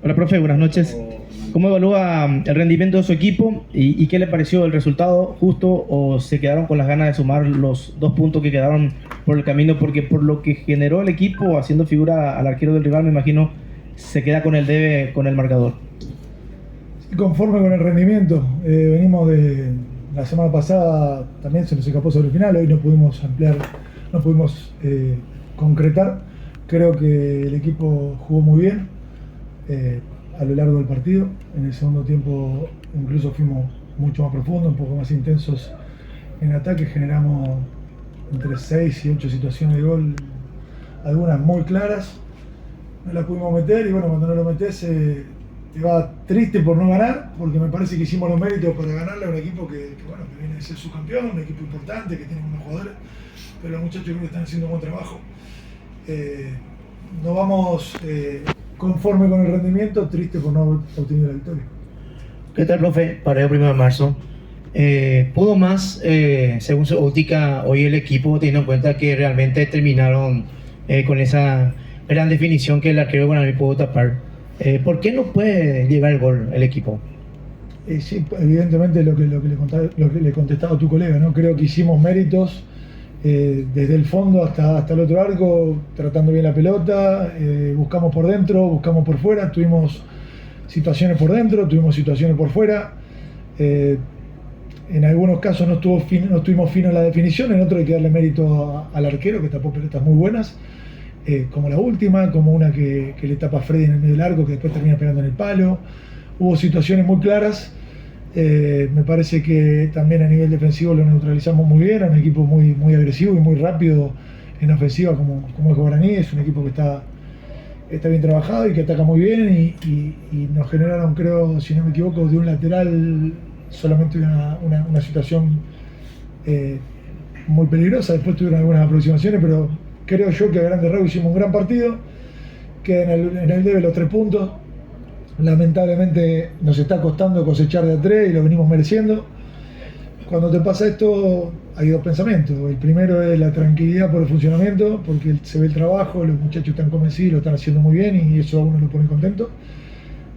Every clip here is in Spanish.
Hola, profe, buenas noches. ¿Cómo evalúa el rendimiento de su equipo y qué le pareció el resultado justo o se quedaron con las ganas de sumar los 2 puntos que quedaron por el camino? Porque por lo que generó el equipo haciendo figura al arquero del rival, me imagino, se queda con el debe con el marcador. Conforme con el rendimiento, venimos de la semana pasada, también se nos escapó sobre el final, hoy no pudimos ampliar, no pudimos concretar. Creo que el equipo jugó muy bien a lo largo del partido. En el segundo tiempo incluso fuimos mucho más profundos, un poco más intensos en ataque, generamos entre 6 y 8 situaciones de gol, algunas muy claras, no las pudimos meter y bueno, cuando no lo metes te va triste por no ganar, porque me parece que hicimos los méritos para ganarle a un equipo que viene de ser subcampeón, un equipo importante, que tiene buenos jugadores, pero los muchachos creo que están haciendo un buen trabajo. No vamos conforme con el rendimiento, triste por no haber obtenido la victoria. ¿Qué tal, profe? Para el 1 de marzo. ¿Pudo más, según su óptica, hoy el equipo, teniendo en cuenta que realmente terminaron con esa gran definición que el arquero Guaraní pudo tapar? ¿Por qué no puede llegar el gol el equipo? Sí, evidentemente lo que le contestaba a tu colega, ¿no? Creo que hicimos méritos desde el fondo hasta el otro arco, tratando bien la pelota, buscamos por dentro, buscamos por fuera, tuvimos situaciones por dentro, tuvimos situaciones por fuera. En algunos casos no estuvimos finos en la definición, en otros hay que darle mérito al arquero, que tapó pelotas muy buenas, como la última, como una que le tapa a Freddy en el medio del arco, que después termina pegando en el palo. Hubo situaciones muy claras. Me parece que también a nivel defensivo lo neutralizamos muy bien, es un equipo muy agresivo y muy rápido en ofensiva como es Guaraní, es un equipo que está bien trabajado y que ataca muy bien y nos generaron, creo, si no me equivoco, de un lateral solamente una situación muy peligrosa. Después tuvieron algunas aproximaciones, pero creo yo que a grandes rasgos hicimos un gran partido, que en el debe los 3 puntos. Lamentablemente nos está costando cosechar de a 3 y lo venimos mereciendo. Cuando te pasa esto hay 2 pensamientos. El primero es la tranquilidad por el funcionamiento, porque se ve el trabajo, los muchachos están convencidos, lo están haciendo muy bien y eso a uno lo pone contento.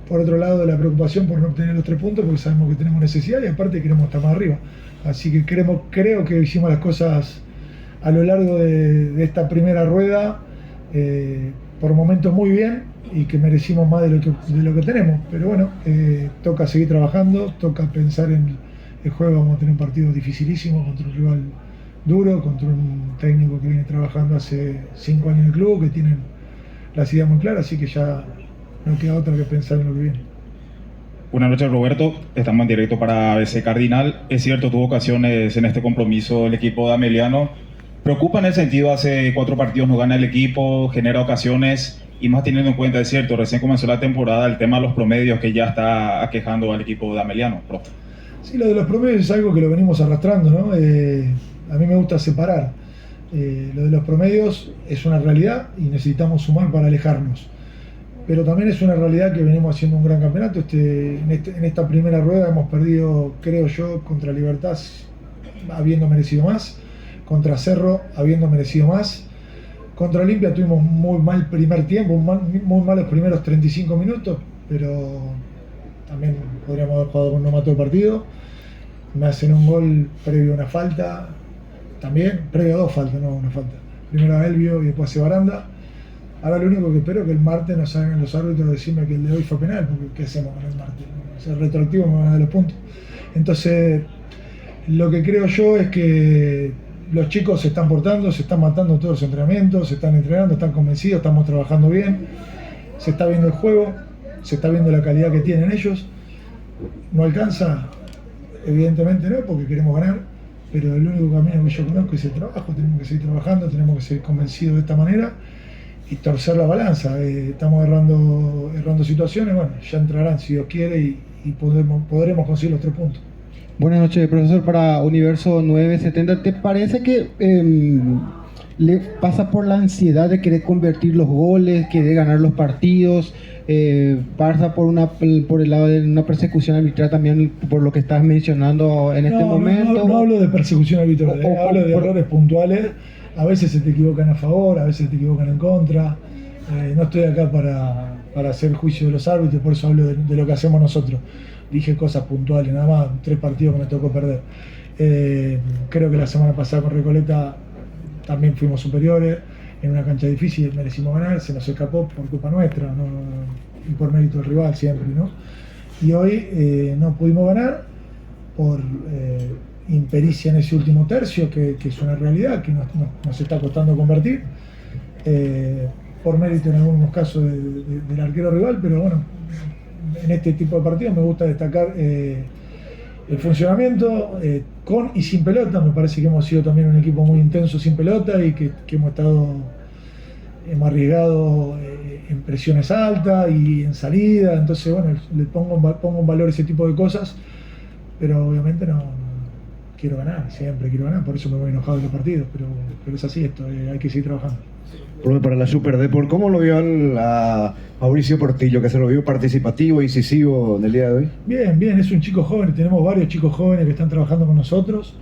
Por otro lado, la preocupación por no obtener los 3 puntos, porque sabemos que tenemos necesidad y aparte queremos estar más arriba. Así que creo que hicimos las cosas a lo largo de esta primera rueda, por momentos muy bien y que merecimos más de lo que tenemos. Pero bueno, toca seguir trabajando, toca pensar en el juego. Vamos a tener un partido dificilísimo contra un rival duro, contra un técnico que viene trabajando hace 5 años en el club, que tienen las ideas muy claras, así que ya no queda otra que pensar en lo que viene. Buenas noches, Roberto. Estamos en directo para ABC Cardinal. Es cierto, tuvo ocasiones en este compromiso el equipo de Ameliano. Preocupa en el sentido, hace 4 partidos no gana el equipo, genera ocasiones, y más teniendo en cuenta, es cierto, recién comenzó la temporada, el tema de los promedios que ya está aquejando al equipo de Ameliano, profe. Sí, lo de los promedios es algo que lo venimos arrastrando, ¿no? A mí me gusta separar. Lo de los promedios es una realidad y necesitamos sumar para alejarnos. Pero también es una realidad que venimos haciendo un gran campeonato. En esta primera rueda hemos perdido, creo yo, contra Libertad habiendo merecido más, contra Cerro habiendo merecido más. Contra Olimpia tuvimos muy mal primer tiempo, muy malos primeros 35 minutos, pero también podríamos haber jugado con no mató el partido. Me hacen un gol previo a una falta, también previo a 2 faltas, no una falta. Primero a Elvio y después a Baranda. Ahora lo único que espero es que el martes nos salgan los árbitros a decirme que el de hoy fue penal, porque ¿qué hacemos con el martes? O sea, el retroactivo me van a dar los puntos. Entonces, lo que creo yo es que los chicos se están portando, se están matando todos los entrenamientos, se están entrenando, están convencidos, estamos trabajando bien, se está viendo el juego, se está viendo la calidad que tienen ellos. No alcanza, evidentemente no, porque queremos ganar, pero el único camino que yo conozco es el trabajo. Tenemos que seguir trabajando, tenemos que seguir convencidos de esta manera y torcer la balanza. Estamos errando situaciones, bueno, ya entrarán si Dios quiere y podremos conseguir los 3 puntos. Buenas noches, profesor. Para Universo 970, ¿te parece que le pasa por la ansiedad de querer convertir los goles, querer ganar los partidos? Pasa por el lado de una persecución arbitral también, por lo que estás mencionando en este momento. No hablo de persecución arbitral, hablo de errores puntuales. A veces se te equivocan a favor, a veces se te equivocan en contra. No estoy acá para para hacer juicio de los árbitros, por eso hablo de lo que hacemos nosotros. Dije cosas puntuales, nada más, 3 partidos que me tocó perder. Creo que la semana pasada con Recoleta también fuimos superiores, en una cancha difícil merecimos ganar, se nos escapó por culpa nuestra, y por mérito del rival siempre, ¿no? Y hoy no pudimos ganar por impericia en ese último tercio, que es una realidad, que nos está costando convertir, por mérito en algunos casos del arquero rival, pero bueno, en este tipo de partidos me gusta destacar el funcionamiento con y sin pelota. Me parece que hemos sido también un equipo muy intenso sin pelota y que hemos arriesgado en presiones altas y en salida, entonces bueno, le pongo en valor ese tipo de cosas, pero obviamente no quiero ganar, siempre quiero ganar, por eso me voy enojado de los partidos, pero es así esto, hay que seguir trabajando. Para la Super Deport, ¿cómo lo vio a Mauricio Portillo, que se lo vio participativo, incisivo en el día de hoy? Bien, es un chico joven, tenemos varios chicos jóvenes que están trabajando con nosotros,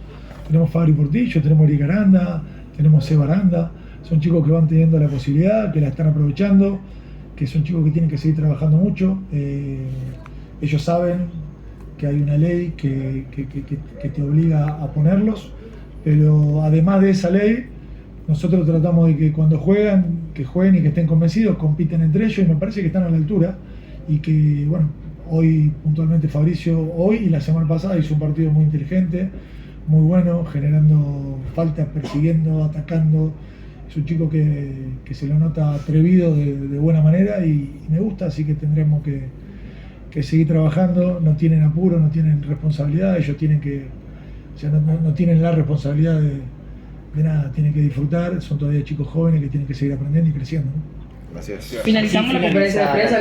tenemos Fabri Portillo, tenemos Eric Aranda, tenemos Seba Aranda, son chicos que van teniendo la posibilidad, que la están aprovechando, que son chicos que tienen que seguir trabajando mucho, ellos saben que hay una ley que te obliga a ponerlos, pero además de esa ley, nosotros tratamos de que cuando juegan, que jueguen y que estén convencidos, compiten entre ellos y me parece que están a la altura y que, bueno, hoy puntualmente Fabricio, hoy y la semana pasada hizo un partido muy inteligente, muy bueno, generando faltas, persiguiendo, atacando. Es un chico que se lo nota atrevido de buena manera y me gusta, así que tendremos que seguir trabajando. No tienen apuro, no tienen responsabilidad, ellos tienen no tienen la responsabilidad de nada, tienen que disfrutar, son todavía chicos jóvenes que tienen que seguir aprendiendo y creciendo, ¿no? Gracias. Finalizamos la conferencia de prensa.